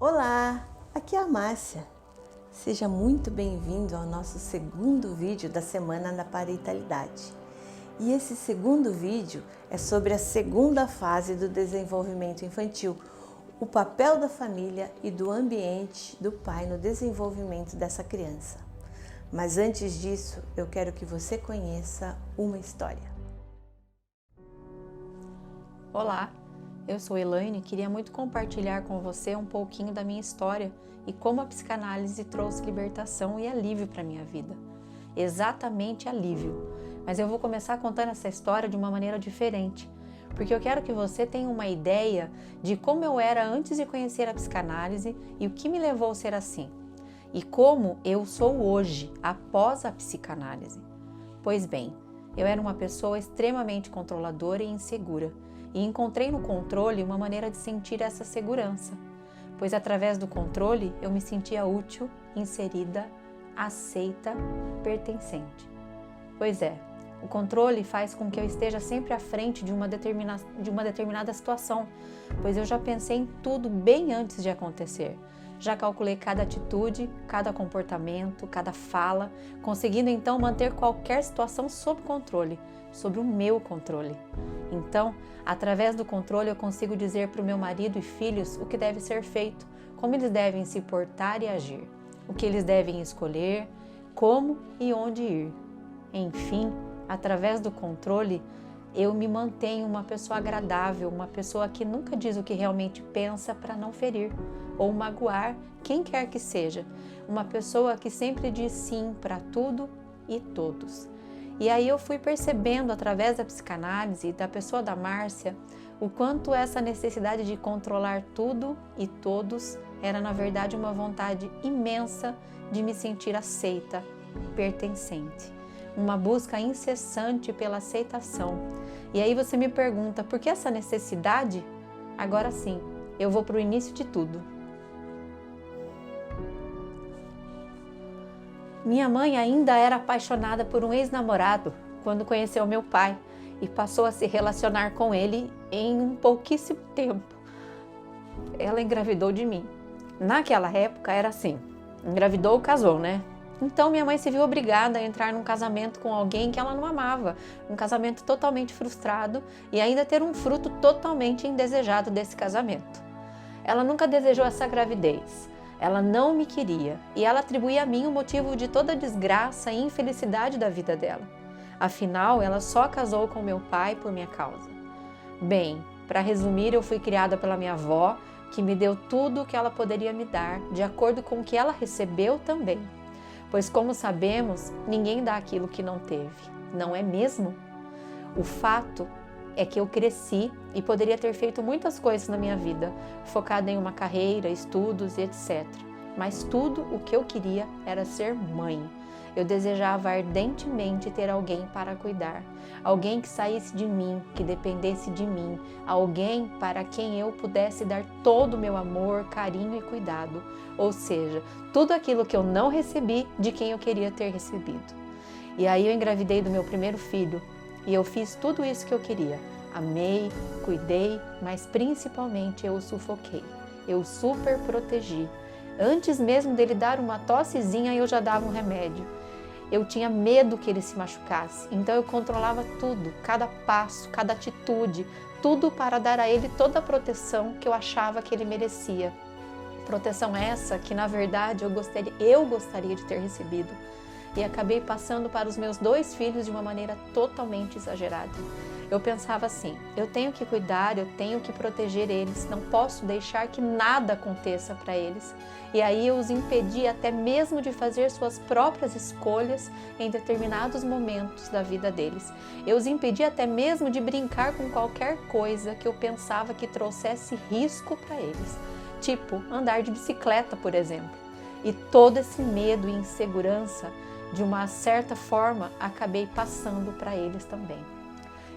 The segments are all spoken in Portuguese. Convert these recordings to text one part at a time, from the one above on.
Olá, aqui é a Márcia. Seja muito bem-vindo ao nosso segundo vídeo da Semana da Parentalidade. E esse segundo vídeo é sobre a segunda fase do desenvolvimento infantil, o papel da família e do ambiente do pai no desenvolvimento dessa criança. Mas antes disso, eu quero que você conheça uma história. Olá, eu sou Elaine e queria muito compartilhar com você um pouquinho da minha história e como a psicanálise trouxe libertação e alívio para a minha vida. Exatamente alívio. Mas eu vou começar contando essa história de uma maneira diferente, porque eu quero que você tenha uma ideia de como eu era antes de conhecer a psicanálise e o que me levou a ser assim, e como eu sou hoje, após a psicanálise. Pois bem, eu era uma pessoa extremamente controladora e insegura, e encontrei no controle uma maneira de sentir essa segurança, pois através do controle eu me sentia útil, inserida, aceita, pertencente. Pois é, o controle faz com que eu esteja sempre à frente de uma determinada situação, pois eu já pensei em tudo bem antes de acontecer. Já calculei cada atitude, cada comportamento, cada fala, conseguindo então manter qualquer situação sob controle, sob o meu controle. Então, através do controle eu consigo dizer para o meu marido e filhos o que deve ser feito, como eles devem se portar e agir, o que eles devem escolher, como e onde ir. Enfim, através do controle, eu me mantenho uma pessoa agradável, uma pessoa que nunca diz o que realmente pensa para não ferir ou magoar quem quer que seja. Uma pessoa que sempre diz sim para tudo e todos. E aí eu fui percebendo através da psicanálise e da pessoa da Márcia o quanto essa necessidade de controlar tudo e todos era na verdade uma vontade imensa de me sentir aceita, pertencente. Uma busca incessante pela aceitação. E aí você me pergunta, por que essa necessidade? Agora sim, eu vou para o início de tudo. Minha mãe ainda era apaixonada por um ex-namorado quando conheceu meu pai e passou a se relacionar com ele em um pouquíssimo tempo. Ela engravidou de mim. Naquela época era assim, engravidou, casou, né? Então minha mãe se viu obrigada a entrar num casamento com alguém que ela não amava, um casamento totalmente frustrado e ainda ter um fruto totalmente indesejado desse casamento. Ela nunca desejou essa gravidez, ela não me queria e ela atribuía a mim o motivo de toda a desgraça e infelicidade da vida dela. Afinal, ela só casou com meu pai por minha causa. Bem, para resumir, eu fui criada pela minha avó, que me deu tudo o que ela poderia me dar, de acordo com o que ela recebeu também. Pois, como sabemos, ninguém dá aquilo que não teve, não é mesmo? O fato é que eu cresci e poderia ter feito muitas coisas na minha vida, focada em uma carreira, estudos e etc. Mas tudo o que eu queria era ser mãe. Eu desejava ardentemente ter alguém para cuidar, alguém que saísse de mim, que dependesse de mim, alguém para quem eu pudesse dar todo o meu amor, carinho e cuidado, ou seja, tudo aquilo que eu não recebi de quem eu queria ter recebido. E aí eu engravidei do meu primeiro filho e eu fiz tudo isso que eu queria. Amei, cuidei, mas principalmente eu o sufoquei, eu o super protegi. Antes mesmo dele dar uma tossezinha, eu já dava um remédio. Eu tinha medo que ele se machucasse, então eu controlava tudo, cada passo, cada atitude, tudo para dar a ele toda a proteção que eu achava que ele merecia. Proteção essa que, na verdade, eu gostaria de ter recebido. E acabei passando para os meus 2 filhos de uma maneira totalmente exagerada. Eu pensava assim, eu tenho que cuidar, eu tenho que proteger eles, não posso deixar que nada aconteça para eles. E aí eu os impedi até mesmo de fazer suas próprias escolhas em determinados momentos da vida deles. Eu os impedi até mesmo de brincar com qualquer coisa que eu pensava que trouxesse risco para eles. Tipo, andar de bicicleta, por exemplo. E todo esse medo e insegurança, de uma certa forma, acabei passando para eles também.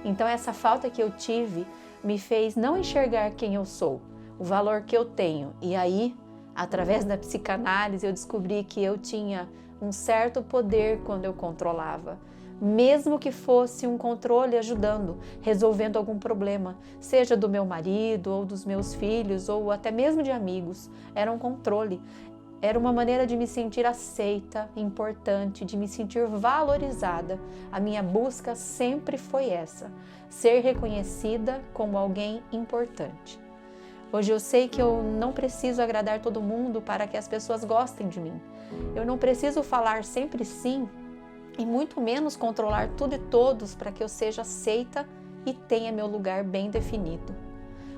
Então essa falta que eu tive me fez não enxergar quem eu sou, o valor que eu tenho. E aí, através da psicanálise, eu descobri que eu tinha um certo poder quando eu controlava. mesmo que fosse um controle ajudando, resolvendo algum problema, seja do meu marido ou dos meus filhos ou até mesmo de amigos. Era um controle, era uma maneira de me sentir aceita, importante, de me sentir valorizada. A minha busca sempre foi essa, ser reconhecida como alguém importante. Hoje eu sei que eu não preciso agradar todo mundo para que as pessoas gostem de mim. Eu não preciso falar sempre sim e muito menos controlar tudo e todos para que eu seja aceita e tenha meu lugar bem definido.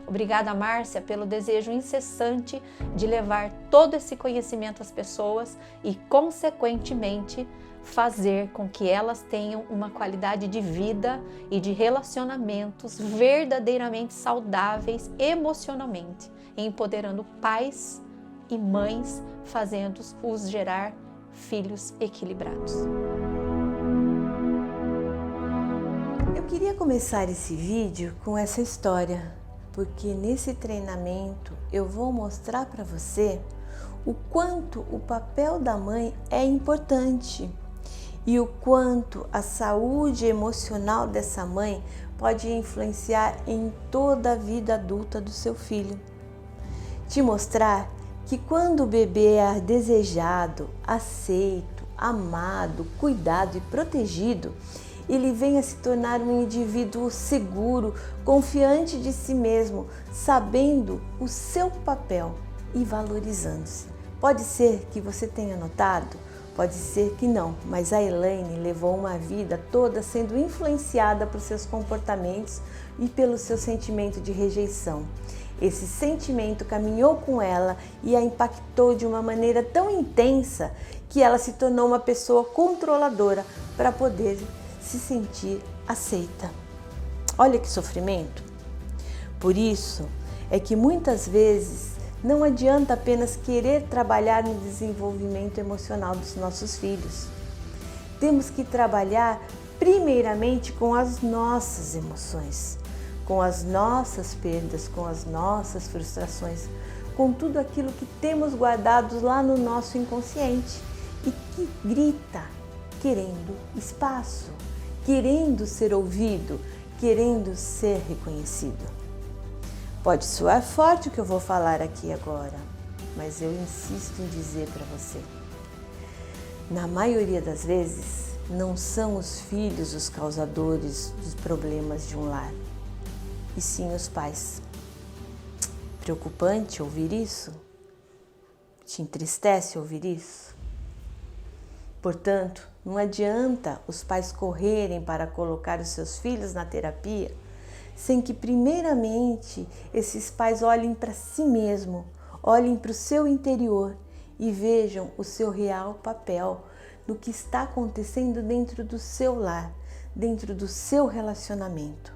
Obrigada, Márcia, pelo desejo incessante de levar todo esse conhecimento às pessoas e, consequentemente, fazer com que elas tenham uma qualidade de vida e de relacionamentos verdadeiramente saudáveis emocionalmente, empoderando pais e mães, fazendo-os gerar filhos equilibrados. Eu queria começar esse vídeo com essa história, porque nesse treinamento eu vou mostrar para você o quanto o papel da mãe é importante e o quanto a saúde emocional dessa mãe pode influenciar em toda a vida adulta do seu filho. Te mostrar que quando o bebê é desejado, aceito, amado, cuidado e protegido, ele vem a se tornar um indivíduo seguro, confiante de si mesmo, sabendo o seu papel e valorizando-se. Pode ser que você tenha notado, pode ser que não, mas a Elaine levou uma vida toda sendo influenciada por seus comportamentos e pelo seu sentimento de rejeição. Esse sentimento caminhou com ela e a impactou de uma maneira tão intensa que ela se tornou uma pessoa controladora para poder se sentir aceita. Olha que sofrimento! Por isso é que muitas vezes não adianta apenas querer trabalhar no desenvolvimento emocional dos nossos filhos. Temos que trabalhar primeiramente com as nossas emoções, com as nossas perdas, com as nossas frustrações, com tudo aquilo que temos guardado lá no nosso inconsciente e que grita, querendo espaço, querendo ser ouvido, querendo ser reconhecido. Pode soar forte o que eu vou falar aqui agora, mas eu insisto em dizer para você. Na maioria das vezes, não são os filhos os causadores dos problemas de um lar, e sim os pais. Preocupante ouvir isso? Te entristece ouvir isso? Portanto, não adianta os pais correrem para colocar os seus filhos na terapia sem que primeiramente esses pais olhem para si mesmo, olhem para o seu interior e vejam o seu real papel no que está acontecendo dentro do seu lar, dentro do seu relacionamento.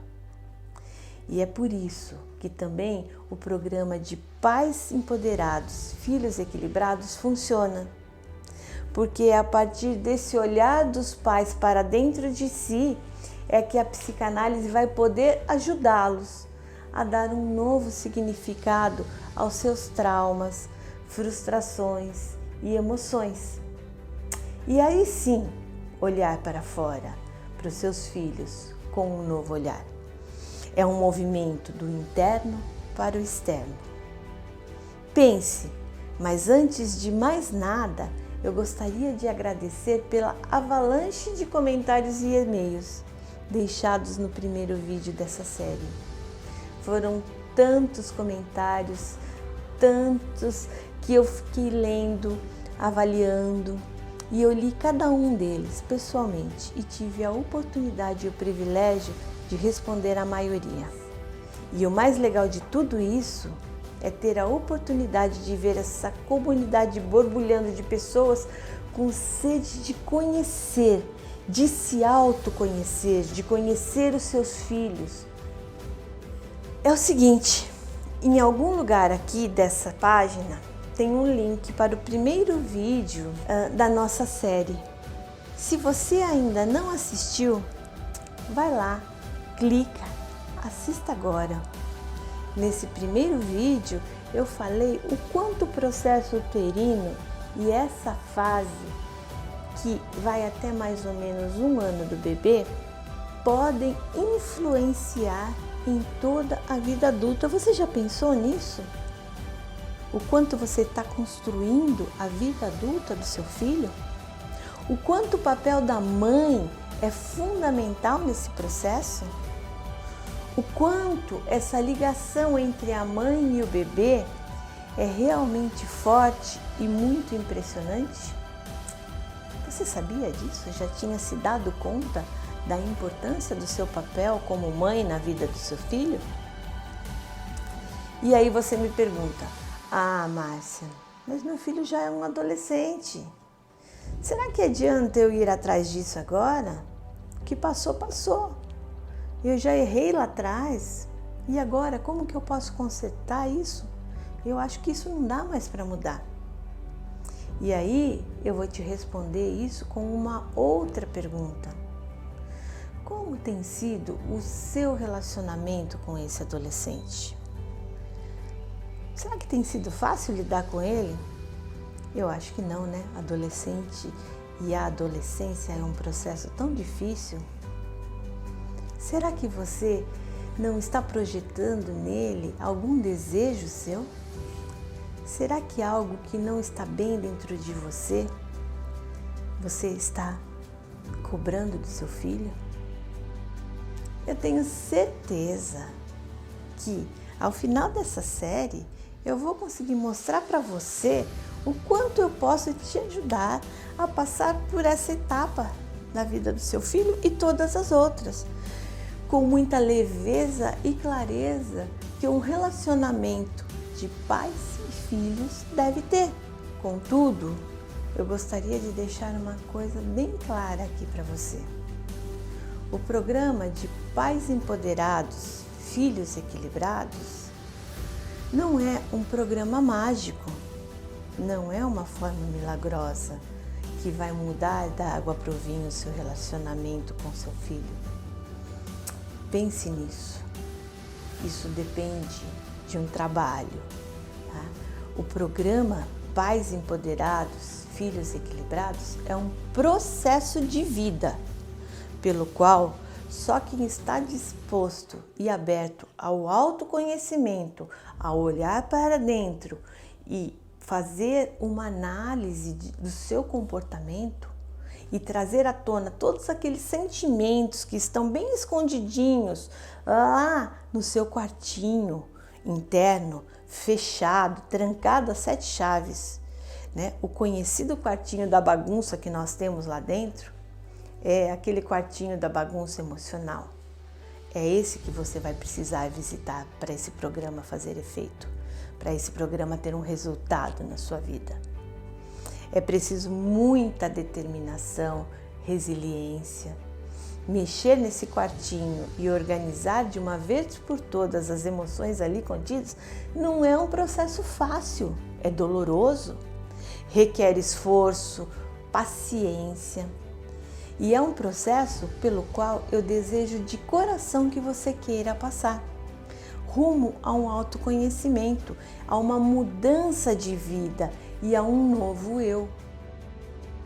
E é por isso que também o programa de Pais Empoderados, Filhos Equilibrados funciona. Porque é a partir desse olhar dos pais para dentro de si é que a psicanálise vai poder ajudá-los a dar um novo significado aos seus traumas, frustrações e emoções. E aí sim, olhar para fora, para os seus filhos com um novo olhar. É um movimento do interno para o externo. Pense, mas antes de mais nada, eu gostaria de agradecer pela avalanche de comentários e e-mails deixados no primeiro vídeo dessa série. Foram tantos comentários, tantos que eu fiquei lendo, avaliando, e eu li cada um deles pessoalmente e tive a oportunidade e o privilégio de responder à maioria. E o mais legal de tudo isso é ter a oportunidade de ver essa comunidade borbulhando de pessoas com sede de conhecer, de se autoconhecer, de conhecer os seus filhos. É o seguinte, em algum lugar aqui dessa página tem um link para o primeiro vídeo da nossa série. Se você ainda não assistiu, vai lá, clica, assista agora. Nesse primeiro vídeo eu falei o quanto o processo uterino e essa fase que vai até mais ou menos 1 ano do bebê, podem influenciar em toda a vida adulta. Você já pensou nisso? O quanto você está construindo a vida adulta do seu filho? O quanto o papel da mãe é fundamental nesse processo? O quanto essa ligação entre a mãe e o bebê é realmente forte e muito impressionante? Você sabia disso? Já tinha se dado conta da importância do seu papel como mãe na vida do seu filho? E aí você me pergunta: ah, Márcia, mas meu filho já é um adolescente. Será que adianta eu ir atrás disso agora? O que passou, passou. Eu já errei lá atrás. E agora, como que eu posso consertar isso? Eu acho que isso não dá mais para mudar. E aí, eu vou te responder isso com uma outra pergunta. Como tem sido o seu relacionamento com esse adolescente? Será que tem sido fácil lidar com ele? Eu acho que não, né? Adolescente e a adolescência é um processo tão difícil. Será que você não está projetando nele algum desejo seu? Será que algo que não está bem dentro de você está cobrando do seu filho? Eu tenho certeza que ao final dessa série eu vou conseguir mostrar para você o quanto eu posso te ajudar a passar por essa etapa na vida do seu filho e todas as outras, com muita leveza e clareza que um relacionamento de pais e filhos deve ter. Contudo, eu gostaria de deixar uma coisa bem clara aqui para você. O programa de Pais Empoderados, Filhos Equilibrados não é um programa mágico, não é uma forma milagrosa que vai mudar da água para o vinho o seu relacionamento com seu filho. Pense nisso. Isso depende de um trabalho. Tá? O programa Pais Empoderados, Filhos Equilibrados é um processo de vida, pelo qual só quem está disposto e aberto ao autoconhecimento, a olhar para dentro e fazer uma análise do seu comportamento e trazer à tona todos aqueles sentimentos que estão bem escondidinhos lá no seu quartinho interno, fechado, trancado a 7 chaves, né? O conhecido quartinho da bagunça que nós temos lá dentro é aquele quartinho da bagunça emocional. É esse que você vai precisar visitar para esse programa fazer efeito, para esse programa ter um resultado na sua vida. É preciso muita determinação, resiliência. Mexer nesse quartinho e organizar de uma vez por todas as emoções ali contidas não é um processo fácil, é doloroso, requer esforço, paciência. E é um processo pelo qual eu desejo de coração que você queira passar, rumo a um autoconhecimento, a uma mudança de vida e a um novo eu.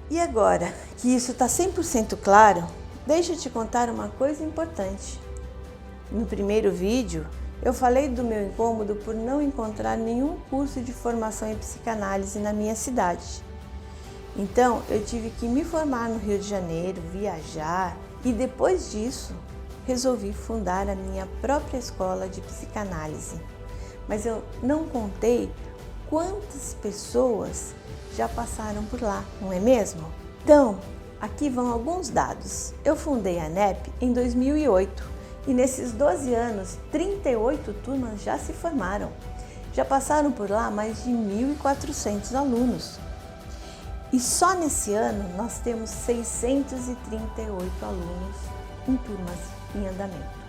E agora que isso está 100% claro, deixa eu te contar uma coisa importante. No primeiro vídeo, eu falei do meu incômodo por não encontrar nenhum curso de formação em psicanálise na minha cidade. Então, eu tive que me formar no Rio de Janeiro, viajar e depois disso, resolvi fundar a minha própria escola de psicanálise. Mas eu não contei quantas pessoas já passaram por lá, não é mesmo? Então, aqui vão alguns dados. Eu fundei a NEP em 2008 e nesses 12 anos, 38 turmas já se formaram. Já passaram por lá mais de 1.400 alunos. E só nesse ano nós temos 638 alunos em turmas em andamento.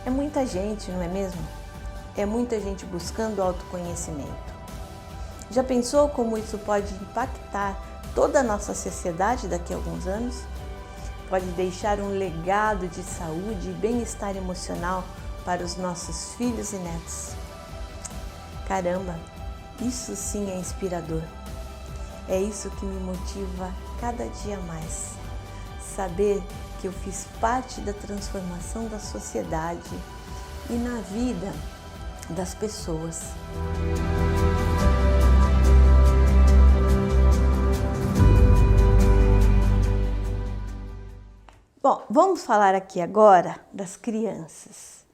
É muita gente, não é mesmo? É muita gente buscando autoconhecimento. Já pensou como isso pode impactar toda a nossa sociedade daqui a alguns anos? Pode deixar um legado de saúde e bem-estar emocional para os nossos filhos e netos. Caramba, isso sim é inspirador. É isso que me motiva cada dia mais. Saber que eu fiz parte da transformação da sociedade e na vida das pessoas. Bom, vamos falar aqui agora das crianças,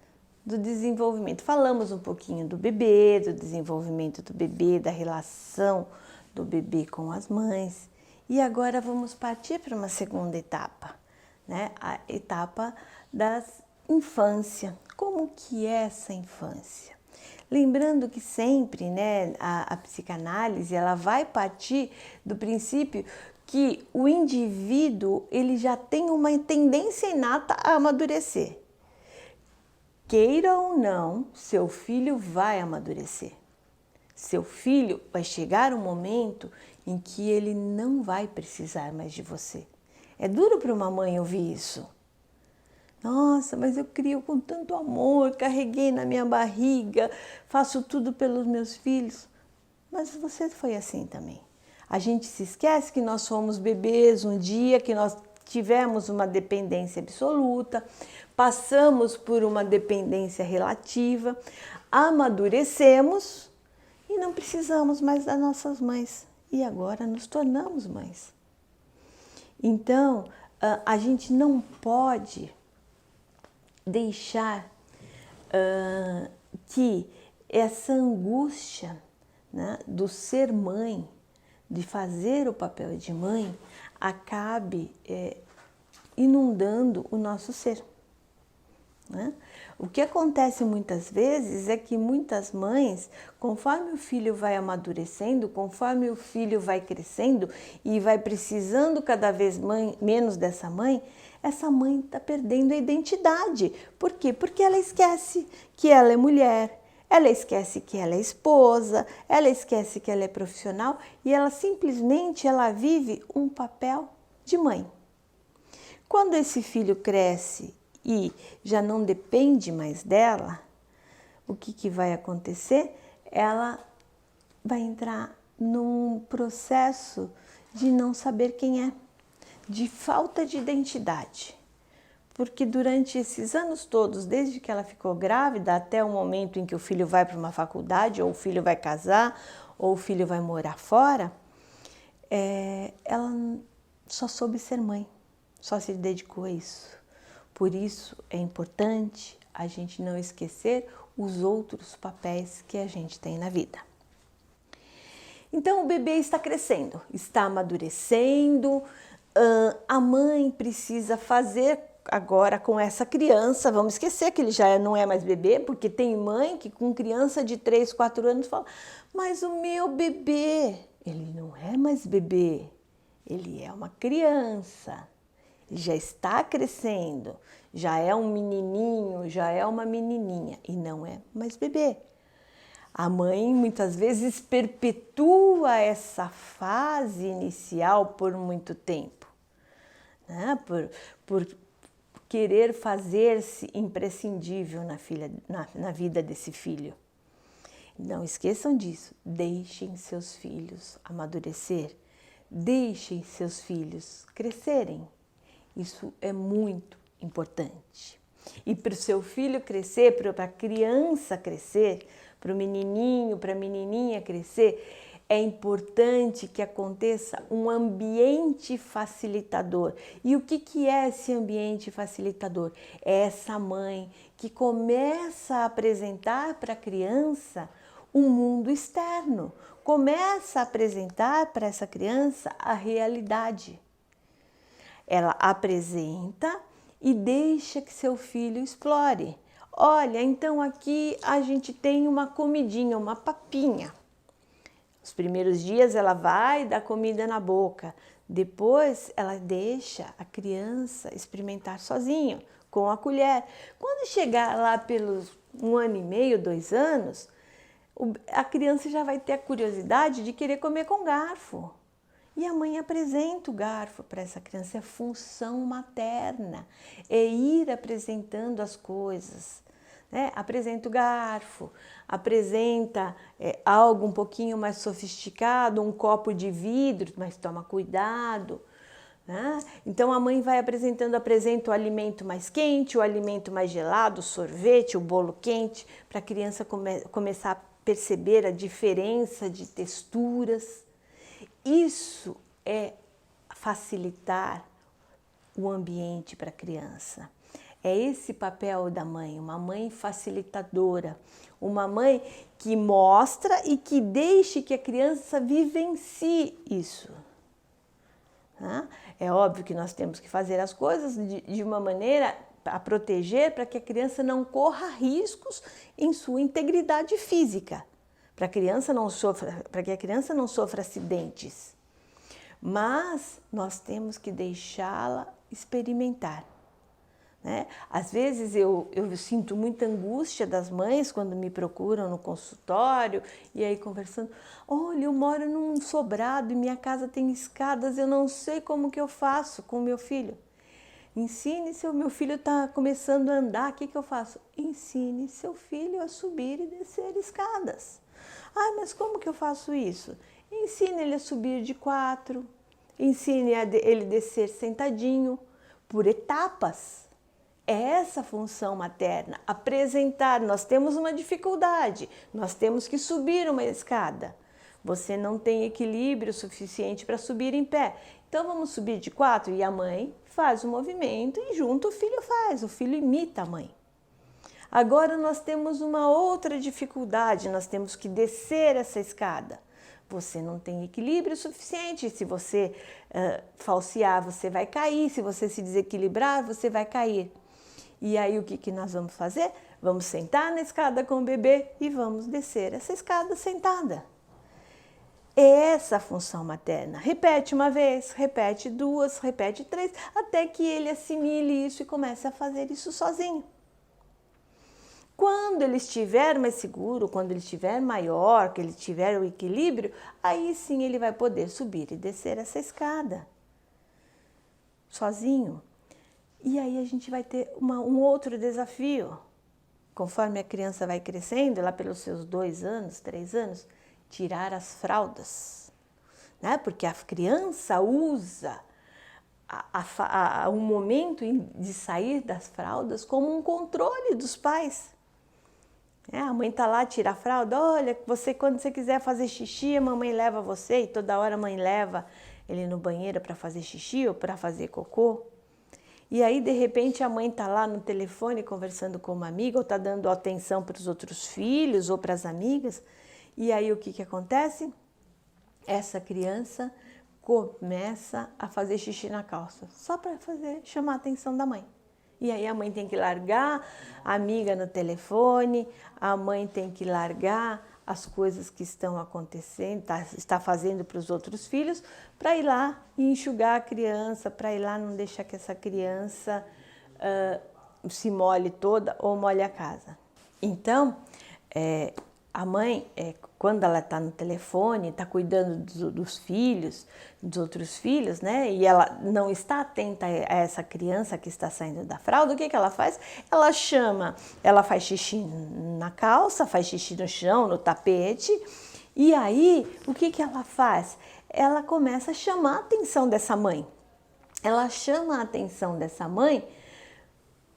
do desenvolvimento. Falamos um pouquinho do bebê, do desenvolvimento do bebê, da relação do bebê com as mães. E agora vamos partir para uma segunda etapa, né? A etapa da infância. Como que é essa infância? Lembrando que sempre, né, a psicanálise ela vai partir do princípio que o indivíduo ele já tem uma tendência inata a amadurecer. Queira ou não, seu filho vai amadurecer. Seu filho vai chegar um momento em que ele não vai precisar mais de você. É duro para uma mãe ouvir isso. Nossa, mas eu crio com tanto amor, carreguei na minha barriga, faço tudo pelos meus filhos. Mas você foi assim também. A gente se esquece que nós fomos bebês um dia, que nós tivemos uma dependência absoluta, passamos por uma dependência relativa, amadurecemos e não precisamos mais das nossas mães. E agora nos tornamos mães. Então, a gente não pode deixar que essa angústia, né, do ser mãe, de fazer o papel de mãe, acabe inundando o nosso ser. Né? O que acontece muitas vezes é que muitas mães, conforme o filho vai amadurecendo, conforme o filho vai crescendo e vai precisando cada vez menos dessa mãe, essa mãe está perdendo a identidade. Por quê? Porque ela esquece que ela é mulher, ela esquece que ela é esposa, ela esquece que ela é profissional e ela simplesmente vive um papel de mãe. Quando esse filho cresce e já não depende mais dela, o que vai acontecer? Ela vai entrar num processo de não saber quem é, de falta de identidade. Porque durante esses anos todos, desde que ela ficou grávida até o momento em que o filho vai para uma faculdade, ou o filho vai casar, ou o filho vai morar fora, ela só soube ser mãe, só se dedicou a isso. Por isso é importante a gente não esquecer os outros papéis que a gente tem na vida. Então o bebê está crescendo, está amadurecendo, a mãe precisa fazer agora com essa criança, vamos esquecer que ele já não é mais bebê, porque tem mãe que com criança de 3, 4 anos fala, mas o meu bebê, ele não é mais bebê, ele é uma criança. Ele já está crescendo, já é um menininho, já é uma menininha e não é mais bebê. A mãe muitas vezes perpetua essa fase inicial por muito tempo, né? Por querer fazer-se imprescindível na vida desse filho. Não esqueçam disso, deixem seus filhos amadurecer, deixem seus filhos crescerem. Isso é muito importante. E para o seu filho crescer, para a criança crescer, para o menininho, para a menininha crescer, é importante que aconteça um ambiente facilitador. E o que é esse ambiente facilitador? É essa mãe que começa a apresentar para a criança o mundo externo, começa a apresentar para essa criança a realidade. Ela apresenta e deixa que seu filho explore. Olha, então aqui a gente tem uma comidinha, uma papinha. Os primeiros dias ela vai dar comida na boca, depois ela deixa a criança experimentar sozinho, com a colher. Quando chegar lá pelos 1 ano e meio, 2 anos, a criança já vai ter a curiosidade de querer comer com garfo. E a mãe apresenta o garfo para essa criança, é função materna, é ir apresentando as coisas. né? Apresenta o garfo, apresenta algo um pouquinho mais sofisticado, um copo de vidro, mas toma cuidado, né? Então a mãe vai apresenta o alimento mais quente, o alimento mais gelado, o sorvete, o bolo quente, para a criança começar a perceber a diferença de texturas. Isso é facilitar o ambiente para a criança. É esse papel da mãe, uma mãe facilitadora, uma mãe que mostra e que deixe que a criança vivencie isso. É óbvio que nós temos que fazer as coisas de uma maneira a proteger para que a criança não corra riscos em sua integridade física, para que a criança não sofra acidentes. Mas nós temos que deixá-la experimentar, né? Às vezes eu sinto muita angústia das mães quando me procuram no consultório e aí conversando, olha, eu moro num sobrado e minha casa tem escadas, eu não sei como que eu faço com o meu filho. Ensine se o meu filho está começando a andar, o que eu faço? Ensine seu filho a subir e descer escadas. Ah, mas como que eu faço isso? Ensine ele a subir de 4, ensine ele a descer sentadinho, por etapas. É essa a função materna, apresentar. Nós temos uma dificuldade, nós temos que subir uma escada. Você não tem equilíbrio suficiente para subir em pé. Então vamos subir de 4 e a mãe faz o movimento e junto o filho imita a mãe. Agora nós temos uma outra dificuldade, nós temos que descer essa escada. Você não tem equilíbrio suficiente, se você falsear, você vai cair, se você se desequilibrar, você vai cair. E aí o que nós vamos fazer? Vamos sentar na escada com o bebê e vamos descer essa escada sentada. É essa a função materna. Repete uma vez, repete 2, repete 3, até que ele assimile isso e comece a fazer isso sozinho. Quando ele estiver mais seguro, quando ele estiver maior, que ele tiver o equilíbrio, aí sim ele vai poder subir e descer essa escada sozinho. E aí a gente vai ter um outro desafio. Conforme a criança vai crescendo, lá pelos seus 2 anos, 3 anos, tirar as fraldas, né? Porque a criança usa o momento de sair das fraldas como um controle dos pais. A mãe está lá, tira a fralda, olha, quando você quiser fazer xixi, a mamãe leva você, e toda hora a mãe leva ele no banheiro para fazer xixi ou para fazer cocô. E aí, de repente, a mãe está lá no telefone conversando com uma amiga ou está dando atenção para os outros filhos ou para as amigas. E aí, o que acontece? Essa criança começa a fazer xixi na calça, só para chamar a atenção da mãe. E aí a mãe tem que largar a amiga no telefone, a mãe tem que largar as coisas que estão acontecendo, está fazendo para os outros filhos, para ir lá e enxugar a criança, para ir lá não deixar que essa criança se molhe toda ou molhe a casa. Então, a mãe, quando ela está no telefone, está cuidando dos filhos, dos outros filhos, né? E ela não está atenta a essa criança que está saindo da fralda, o que ela faz? Ela faz xixi na calça, faz xixi no chão, no tapete, e aí o que ela faz? Ela começa a chamar a atenção dessa mãe. Ela chama a atenção dessa mãe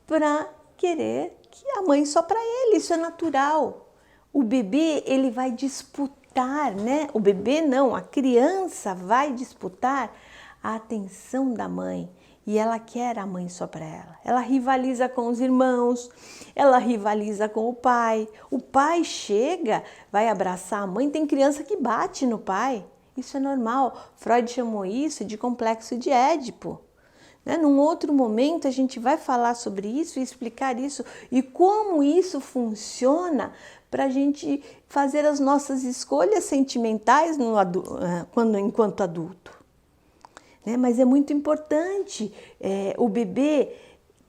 para querer que a mãe só para ele, isso é natural. O bebê, ele vai disputar, né? O bebê não, a criança vai disputar a atenção da mãe e ela quer a mãe só para ela. Ela rivaliza com os irmãos, ela rivaliza com o pai. O pai chega, vai abraçar a mãe, tem criança que bate no pai. Isso é normal. Freud chamou isso de complexo de Édipo. Num outro momento a gente vai falar sobre isso e explicar isso e como isso funciona para a gente fazer as nossas escolhas sentimentais enquanto adulto. Mas é muito importante o bebê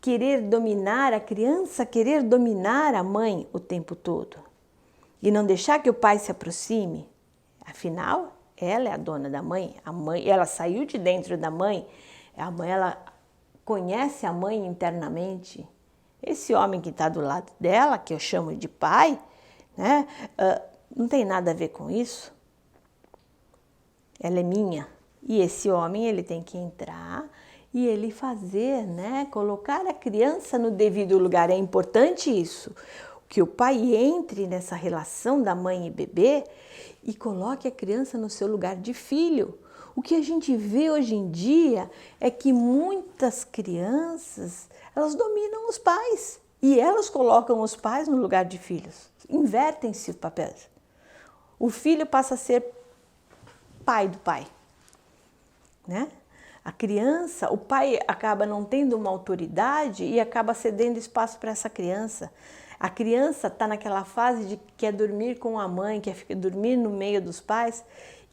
querer dominar, a criança querer dominar a mãe o tempo todo e não deixar que o pai se aproxime. Afinal, ela é a dona da mãe, ela saiu de dentro da mãe, a mãe ela conhece a mãe internamente, Esse homem que está do lado dela, que eu chamo de pai, né, não tem nada a ver com isso. Ela é minha. E esse homem, ele tem que entrar e ele fazer, né, colocar a criança no devido lugar. É importante isso, que o pai entre nessa relação da mãe e bebê e coloque a criança no seu lugar de filho. O que a gente vê hoje em dia é que muitas crianças, elas dominam os pais e elas colocam os pais no lugar de filhos. Invertem-se os papéis. O filho passa a ser pai do pai, né? A criança, o pai acaba não tendo uma autoridade e acaba cedendo espaço para essa criança. A criança está naquela fase de que quer dormir com a mãe, quer dormir no meio dos pais.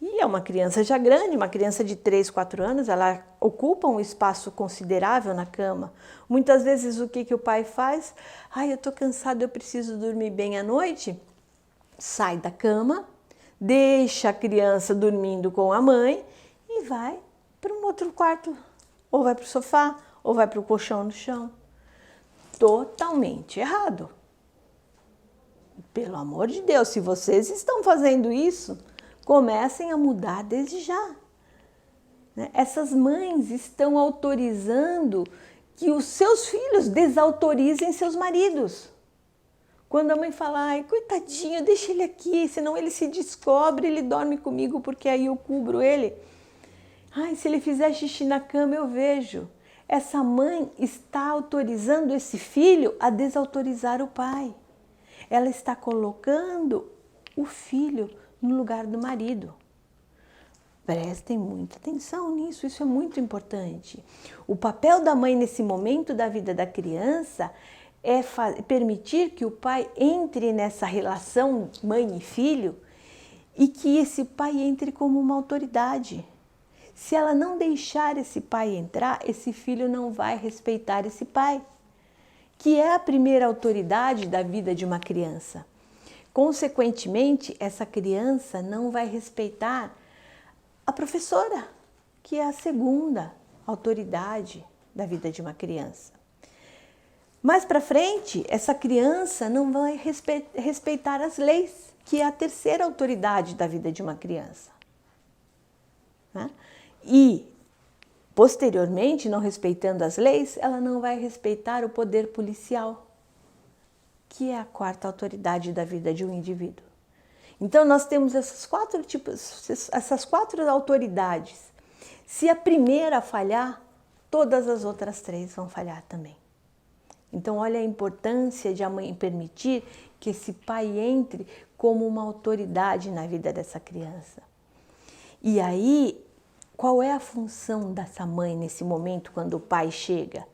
E é uma criança já grande, uma criança de 3, 4 anos, ela ocupa um espaço considerável na cama. Muitas vezes o que o pai faz? Ai, eu estou cansado, eu preciso dormir bem à noite. Sai da cama, deixa a criança dormindo com a mãe e vai para um outro quarto. Ou vai para o sofá, ou vai para o colchão no chão. Totalmente errado. Pelo amor de Deus, se vocês estão fazendo isso, comecem a mudar desde já. Essas mães estão autorizando que os seus filhos desautorizem seus maridos. Quando a mãe fala, ai, coitadinho, deixa ele aqui, senão ele se descobre, ele dorme comigo porque aí eu cubro ele. Ai, se ele fizer xixi na cama, eu vejo. Essa mãe está autorizando esse filho a desautorizar o pai. Ela está colocando o filho no lugar do marido. Prestem muita atenção nisso, isso é muito importante. O papel da mãe nesse momento da vida da criança é permitir que o pai entre nessa relação mãe e filho e que esse pai entre como uma autoridade. Se ela não deixar esse pai entrar, esse filho não vai respeitar esse pai, que é a primeira autoridade da vida de uma criança. Consequentemente, essa criança não vai respeitar a professora, que é a segunda autoridade da vida de uma criança. Mais para frente, essa criança não vai respeitar as leis, que é a terceira autoridade da vida de uma criança. E, posteriormente, não respeitando as leis, ela não vai respeitar o poder policial, que é a quarta autoridade da vida de um indivíduo. Então, nós temos essas quatro autoridades. Se a primeira falhar, todas as outras 3 vão falhar também. Então, olha a importância de a mãe permitir que esse pai entre como uma autoridade na vida dessa criança. E aí, qual é a função dessa mãe nesse momento, quando o pai chega?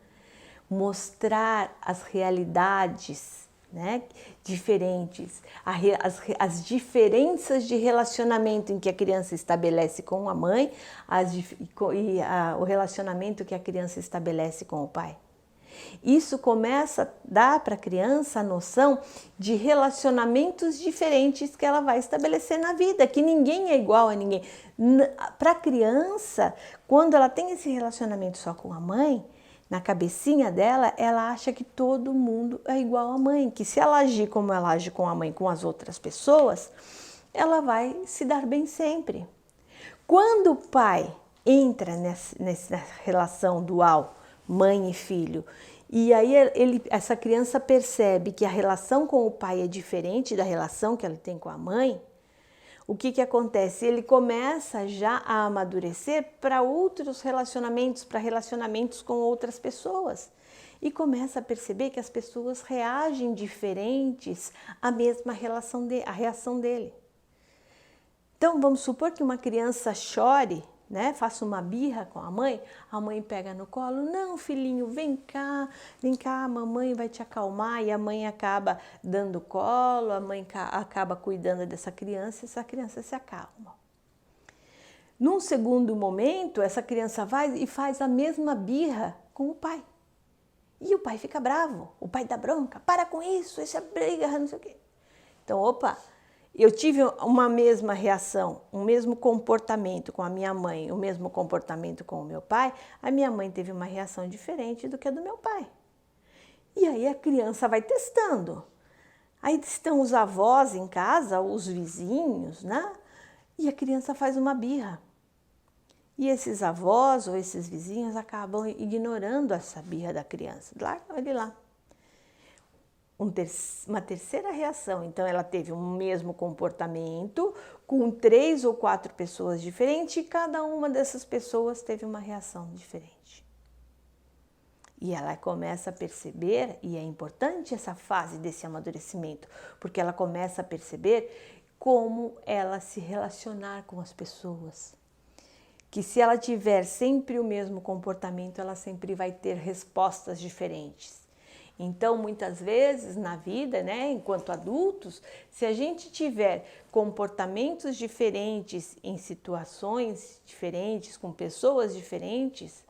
Mostrar as realidades, né, diferentes, as diferenças de relacionamento em que a criança estabelece com a mãe o relacionamento que a criança estabelece com o pai. Isso começa a dar para a criança a noção de relacionamentos diferentes que ela vai estabelecer na vida, que ninguém é igual a ninguém. Para a criança, quando ela tem esse relacionamento só com a mãe, na cabecinha dela, ela acha que todo mundo é igual à mãe, que se ela agir como ela age com a mãe, com as outras pessoas, ela vai se dar bem sempre. Quando o pai entra nessa relação dual, mãe e filho, e aí essa criança percebe que a relação com o pai é diferente da relação que ela tem com a mãe, o que acontece? Ele começa já a amadurecer para outros relacionamentos, para relacionamentos com outras pessoas. E começa a perceber que as pessoas reagem diferentes à mesma reação dele. Então, vamos supor que uma criança chore, né, faça uma birra com a mãe pega no colo, não, filhinho, vem cá, a mamãe vai te acalmar, e a mãe acaba dando colo, a mãe acaba cuidando dessa criança, e essa criança se acalma. Num segundo momento, essa criança vai e faz a mesma birra com o pai. E o pai fica bravo, o pai dá bronca, para com isso é briga, não sei o quê. Então, opa, eu tive uma mesma reação, um mesmo comportamento com a minha mãe, o mesmo comportamento com o meu pai, a minha mãe teve uma reação diferente do que a do meu pai. E aí a criança vai testando. Aí estão os avós em casa, os vizinhos, né? E a criança faz uma birra. E esses avós ou esses vizinhos acabam ignorando essa birra da criança. Larga ele lá. Uma terceira reação. Então, ela teve o mesmo comportamento com 3 ou 4 pessoas diferentes e cada uma dessas pessoas teve uma reação diferente. E ela começa a perceber, e é importante essa fase desse amadurecimento, porque ela começa a perceber como ela se relacionar com as pessoas. Que se ela tiver sempre o mesmo comportamento, ela sempre vai ter respostas diferentes. Então, muitas vezes na vida, né, enquanto adultos, se a gente tiver comportamentos diferentes em situações diferentes, com pessoas diferentes,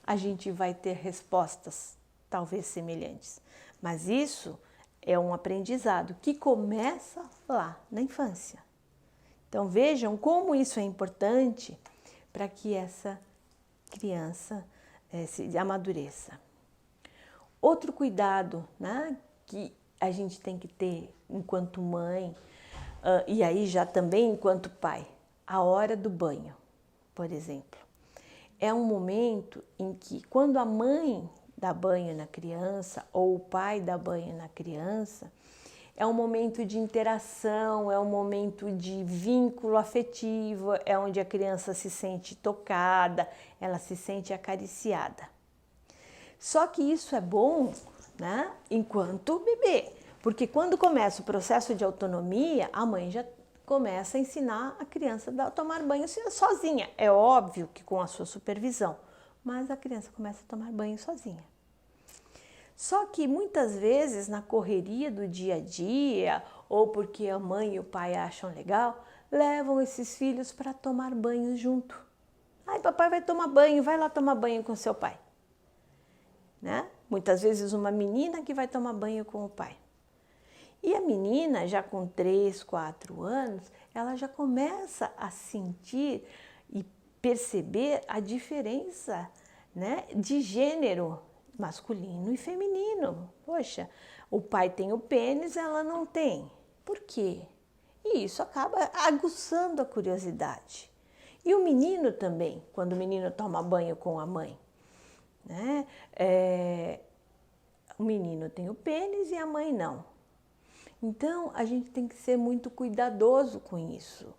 a gente vai ter respostas talvez semelhantes. Mas isso é um aprendizado que começa lá na infância. Então, vejam como isso é importante para que essa criança se amadureça. Outro cuidado, né, que a gente tem que ter enquanto mãe, e aí já também enquanto pai, a hora do banho, por exemplo. É um momento em que, quando a mãe dá banho na criança ou o pai dá banho na criança, é um momento de interação, é um momento de vínculo afetivo, é onde a criança se sente tocada, ela se sente acariciada. Só que isso é bom, né, enquanto bebê, porque quando começa o processo de autonomia, a mãe já começa a ensinar a criança a tomar banho sozinha. É óbvio que com a sua supervisão, mas a criança começa a tomar banho sozinha. Só que muitas vezes na correria do dia a dia, ou porque a mãe e o pai acham legal, levam esses filhos para tomar banho junto. Ai, papai vai tomar banho, vai lá tomar banho com seu pai. Né? Muitas vezes uma menina que vai tomar banho com o pai. E a menina, já com 3, 4 anos, ela já começa a sentir e perceber a diferença, né, de gênero masculino e feminino. Poxa, o pai tem o pênis, ela não tem. Por quê? E isso acaba aguçando a curiosidade. E o menino também, quando o menino toma banho com a mãe. Né? O menino tem o pênis e a mãe não. Então, a gente tem que ser muito cuidadoso com isso.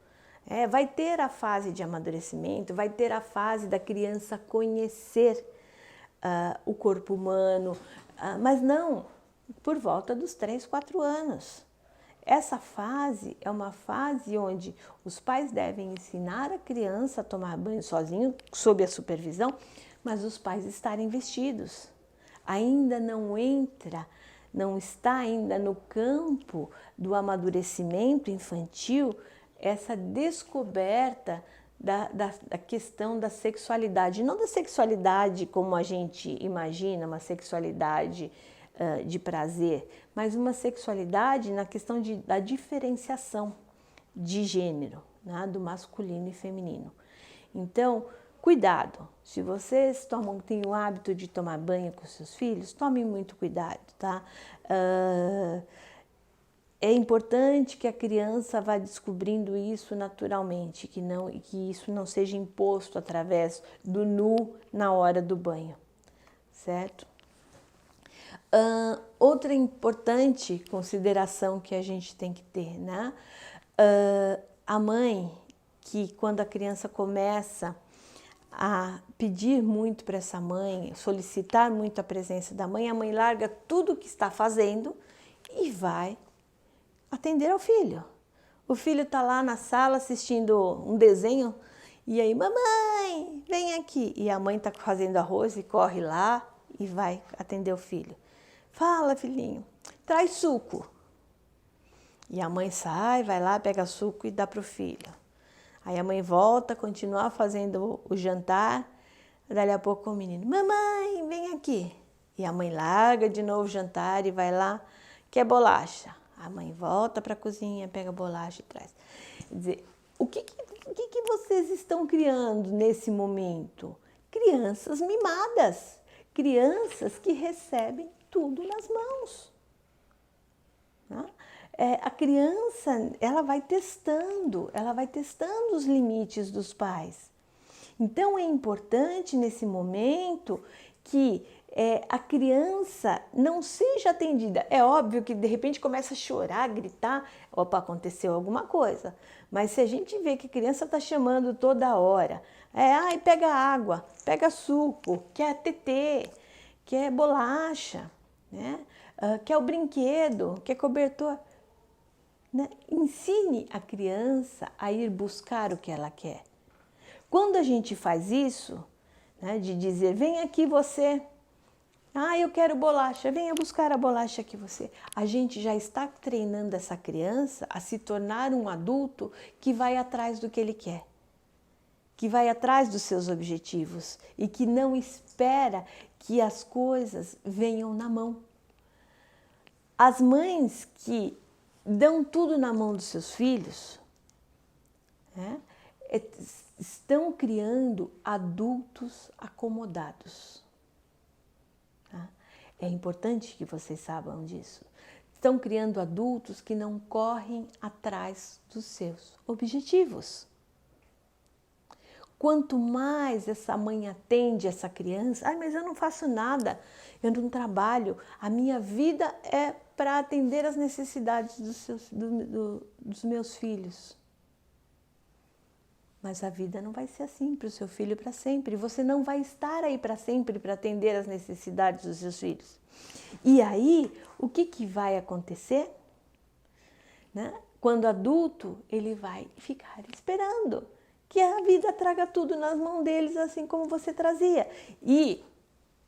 Vai ter a fase de amadurecimento, vai ter a fase da criança conhecer o corpo humano, mas não por volta dos 3, 4 anos. Essa fase é uma fase onde os pais devem ensinar a criança a tomar banho sozinho, sob a supervisão, mas os pais estarem vestidos. Ainda não está ainda no campo do amadurecimento infantil essa descoberta da questão da sexualidade. Não da sexualidade como a gente imagina, uma sexualidade de prazer, mas uma sexualidade na questão da diferenciação de gênero, né, do masculino e feminino. Então, cuidado, se vocês têm o hábito de tomar banho com seus filhos, tomem muito cuidado, tá? É importante que a criança vá descobrindo isso naturalmente, que isso não seja imposto através do nu na hora do banho, certo? Outra importante consideração que a gente tem que ter, né? A mãe, que quando a criança começa a pedir muito para essa mãe, solicitar muito a presença da mãe, a mãe larga tudo o que está fazendo e vai atender ao filho. O filho está lá na sala assistindo um desenho e aí, mamãe, vem aqui. E a mãe está fazendo arroz e corre lá e vai atender o filho. Fala, filhinho, traz suco. E a mãe sai, vai lá, pega suco e dá para o filho. Aí a mãe volta, continua fazendo o jantar. Dali a pouco o menino, mamãe, vem aqui. E a mãe larga de novo o jantar e vai lá, quer bolacha. A mãe volta para a cozinha, pega a bolacha e traz. Quer dizer, o que vocês estão criando nesse momento? Crianças mimadas, crianças que recebem tudo nas mãos. Né? A criança, ela vai testando os limites dos pais. Então é importante nesse momento que a criança não seja atendida. É óbvio que de repente começa a chorar, gritar, opa, aconteceu alguma coisa. Mas se a gente vê que a criança está chamando toda hora, ai, pega água, pega suco, quer tetê, quer bolacha, né? Quer o brinquedo, quer cobertor. Né? Ensine a criança a ir buscar o que ela quer. Quando a gente faz isso, né, de dizer, vem aqui você, eu quero bolacha, venha buscar a bolacha aqui você. A gente já está treinando essa criança a se tornar um adulto que vai atrás do que ele quer, que vai atrás dos seus objetivos e que não espera que as coisas venham na mão. As mães que dão tudo na mão dos seus filhos, né, estão criando adultos acomodados. Tá? É importante que vocês saibam disso. Estão criando adultos que não correm atrás dos seus objetivos. Quanto mais essa mãe atende essa criança, mas eu não faço nada, eu não trabalho, a minha vida é para atender as necessidades dos meus filhos. Mas a vida não vai ser assim para o seu filho para sempre. Você não vai estar aí para sempre para atender as necessidades dos seus filhos. E aí, o que vai acontecer? Né? Quando adulto, ele vai ficar esperando que a vida traga tudo nas mãos deles, assim como você trazia. E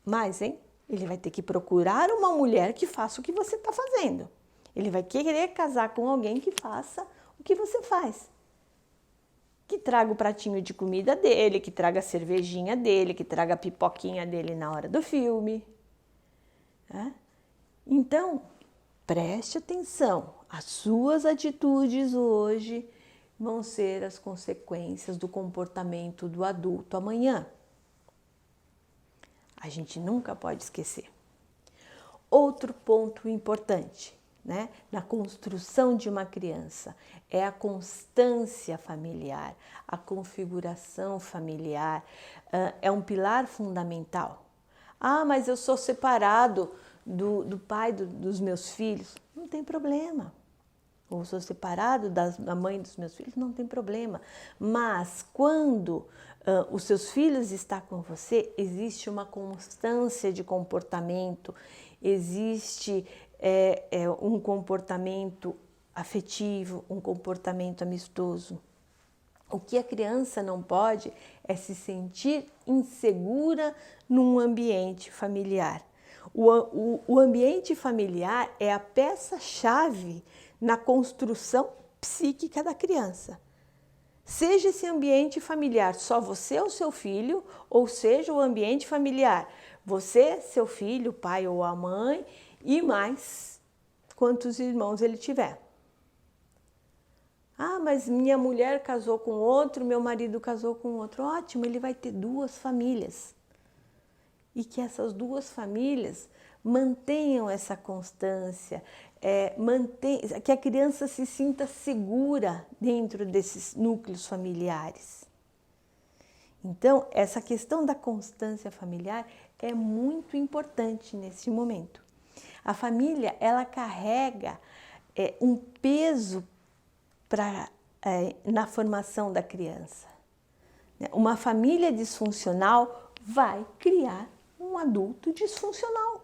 mais, ele vai ter que procurar uma mulher que faça o que você está fazendo. Ele vai querer casar com alguém que faça o que você faz. Que traga o pratinho de comida dele, que traga a cervejinha dele, que traga a pipoquinha dele na hora do filme. Né? Então, preste atenção. As suas atitudes hoje vão ser as consequências do comportamento do adulto amanhã. A gente nunca pode esquecer. Outro ponto importante, né, na construção de uma criança é a constância familiar, a configuração familiar, é um pilar fundamental. Mas eu sou separado do pai dos meus filhos. Não tem problema. Ou sou separado da mãe dos meus filhos, não tem problema. Mas quando os seus filhos estão com você, existe uma constância de comportamento, existe um comportamento afetivo, um comportamento amistoso. O que a criança não pode é se sentir insegura num ambiente familiar. O ambiente familiar é a peça-chave na construção psíquica da criança. Seja esse ambiente familiar só você ou seu filho, ou seja o ambiente familiar você, seu filho, o pai ou a mãe e mais quantos irmãos ele tiver. Mas minha mulher casou com outro, meu marido casou com outro. Ótimo, ele vai ter duas famílias. E que essas duas famílias mantenham essa constância, que a criança se sinta segura dentro desses núcleos familiares. Então, essa questão da constância familiar é muito importante nesse momento. A família, ela carrega um peso na formação da criança. Uma família disfuncional vai criar um adulto disfuncional.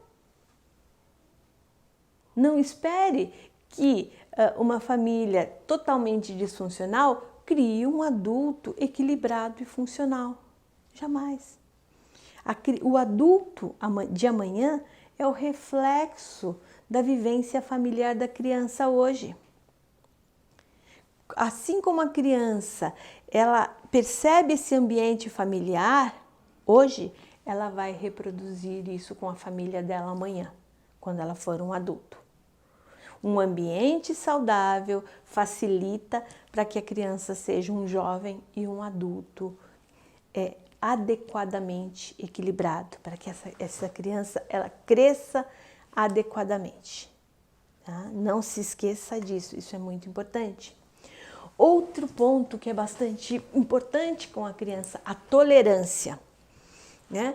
Não espere que uma família totalmente disfuncional crie um adulto equilibrado e funcional. Jamais. O adulto de amanhã é o reflexo da vivência familiar da criança hoje. Assim como a criança, ela percebe esse ambiente familiar, hoje, ela vai reproduzir isso com a família dela amanhã, quando ela for um adulto. Um ambiente saudável facilita para que a criança seja um jovem e um adulto adequadamente equilibrado, para que essa criança ela cresça adequadamente. Tá? Não se esqueça disso, isso é muito importante. Outro ponto que é bastante importante com a criança, a tolerância. Né?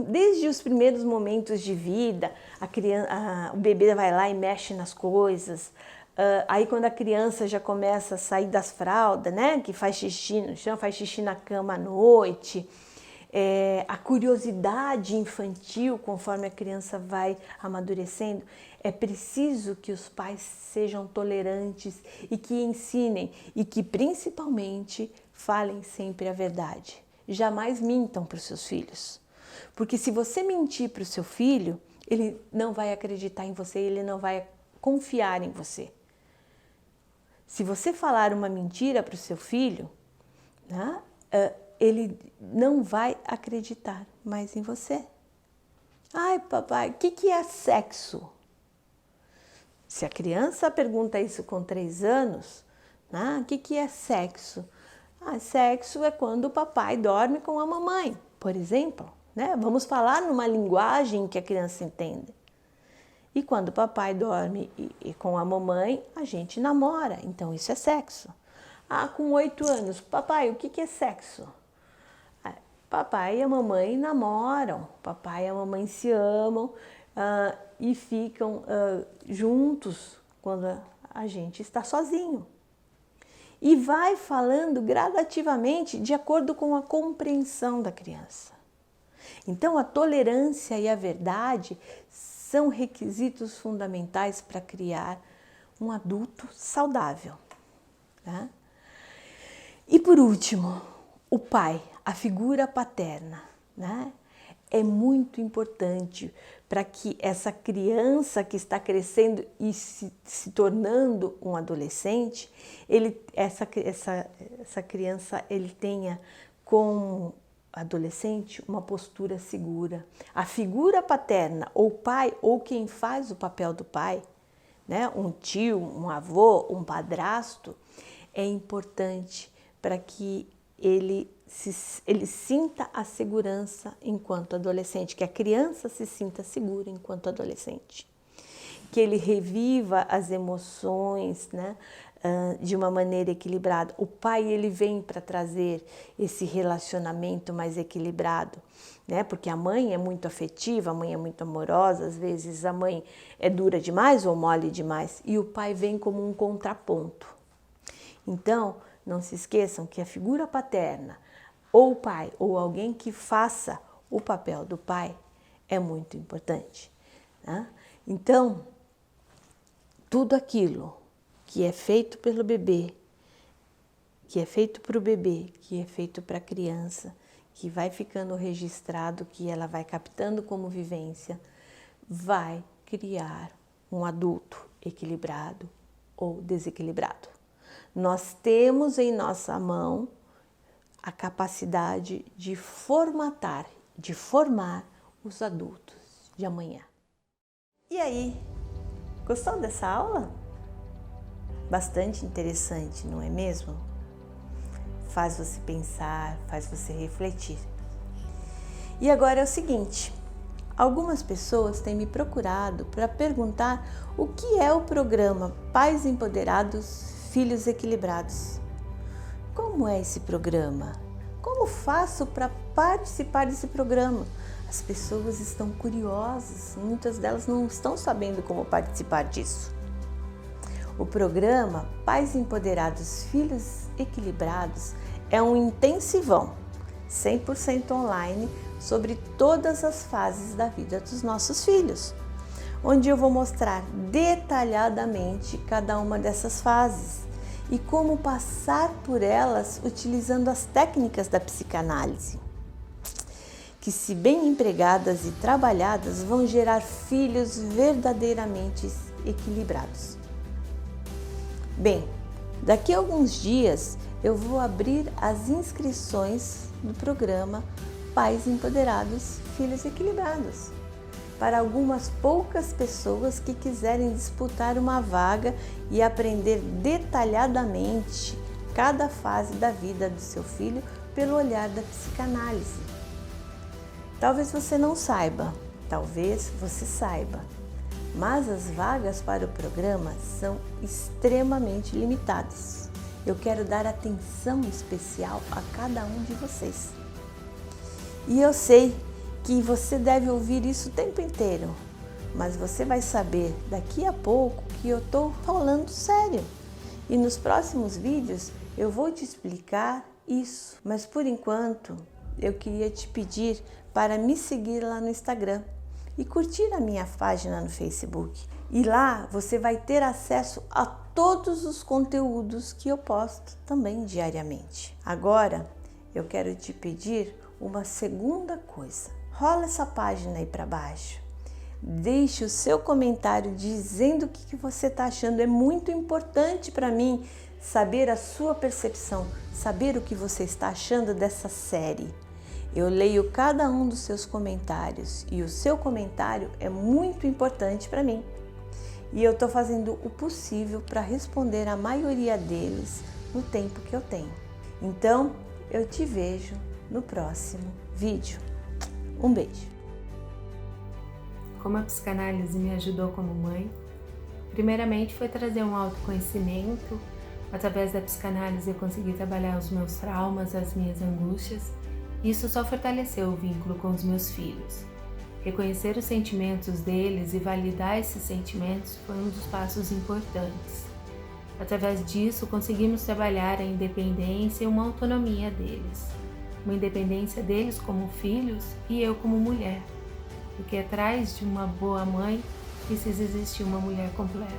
Desde os primeiros momentos de vida, o bebê vai lá e mexe nas coisas. Aí quando a criança já começa a sair das fraldas, né? Que faz xixi no chão, faz xixi na cama à noite, a curiosidade infantil, conforme a criança vai amadurecendo, é preciso que os pais sejam tolerantes e que ensinem e que principalmente falem sempre a verdade. Jamais mintam para os seus filhos, porque se você mentir para o seu filho, ele não vai acreditar em você, ele não vai confiar em você. Se você falar uma mentira para o seu filho, né, ele não vai acreditar mais em você. Ai, papai, o que é sexo? Se a criança pergunta isso com 3 anos, né, o que é sexo? Sexo é quando o papai dorme com a mamãe, por exemplo. Né? Vamos falar numa linguagem que a criança entenda. E quando o papai dorme com a mamãe, a gente namora, então isso é sexo. Com 8 anos, papai, o que é sexo? Papai e a mamãe namoram, papai e a mamãe se amam e ficam juntos quando a gente está sozinho. E vai falando gradativamente de acordo com a compreensão da criança. Então, a tolerância e a verdade são requisitos fundamentais para criar um adulto saudável. Tá? E por último, o pai, a figura paterna, né? É muito importante para que essa criança que está crescendo e se tornando um adolescente, essa criança ele tenha como adolescente uma postura segura. A figura paterna, ou pai, ou quem faz o papel do pai, né? Um tio, um avô, um padrasto, é importante para que ele sinta a segurança enquanto adolescente, que a criança se sinta segura enquanto adolescente, que ele reviva as emoções, né, de uma maneira equilibrada. O pai ele vem para trazer esse relacionamento mais equilibrado, né, porque a mãe é muito afetiva, a mãe é muito amorosa, às vezes a mãe é dura demais ou mole demais, e o pai vem como um contraponto. Então, não se esqueçam que a figura paterna, ou o pai, ou alguém que faça o papel do pai, é muito importante. Né? Então, tudo aquilo que é feito pelo bebê, que é feito para o bebê, que é feito para a criança, que vai ficando registrado, que ela vai captando como vivência, vai criar um adulto equilibrado ou desequilibrado. Nós temos em nossa mão a capacidade de formar os adultos de amanhã. E aí, gostou dessa aula? Bastante interessante, não é mesmo? Faz você pensar, faz você refletir. E agora é o seguinte, algumas pessoas têm me procurado para perguntar o que é o programa Pais Empoderados, Filhos Equilibrados. Como é esse programa? Como faço para participar desse programa? As pessoas estão curiosas, muitas delas não estão sabendo como participar disso. O programa Pais Empoderados, Filhos Equilibrados é um intensivão 100% online sobre todas as fases da vida dos nossos filhos, onde eu vou mostrar detalhadamente cada uma dessas fases e como passar por elas utilizando as técnicas da psicanálise, que, se bem empregadas e trabalhadas, vão gerar filhos verdadeiramente equilibrados. Bem, daqui a alguns dias eu vou abrir as inscrições do programa Pais Empoderados, Filhos Equilibrados, para algumas poucas pessoas que quiserem disputar uma vaga e aprender detalhadamente cada fase da vida do seu filho pelo olhar da psicanálise. Talvez você não saiba, Talvez você saiba, mas as vagas para o programa são extremamente limitadas. Eu quero dar atenção especial a cada um de vocês. E eu sei que você deve ouvir isso o tempo inteiro, mas você vai saber daqui a pouco que eu estou falando sério. E nos próximos vídeos eu vou te explicar isso. Mas por enquanto eu queria te pedir para me seguir lá no Instagram e curtir a minha página no Facebook. E lá você vai ter acesso a todos os conteúdos que eu posto também diariamente. Agora eu quero te pedir uma segunda coisa. Rola essa página aí para baixo. Deixe o seu comentário dizendo o que você está achando. É muito importante para mim saber a sua percepção, saber o que você está achando dessa série. Eu leio cada um dos seus comentários e o seu comentário é muito importante para mim. E eu estou fazendo o possível para responder a maioria deles no tempo que eu tenho. Então, eu te vejo no próximo vídeo. Um beijo! Como a psicanálise me ajudou como mãe, primeiramente foi trazer um autoconhecimento. Através da psicanálise eu consegui trabalhar os meus traumas, as minhas angústias. Isso só fortaleceu o vínculo com os meus filhos. Reconhecer os sentimentos deles e validar esses sentimentos foi um dos passos importantes. Através disso, conseguimos trabalhar a independência e uma autonomia deles. Uma independência deles como filhos e eu como mulher. Porque atrás de uma boa mãe precisa existir uma mulher completa.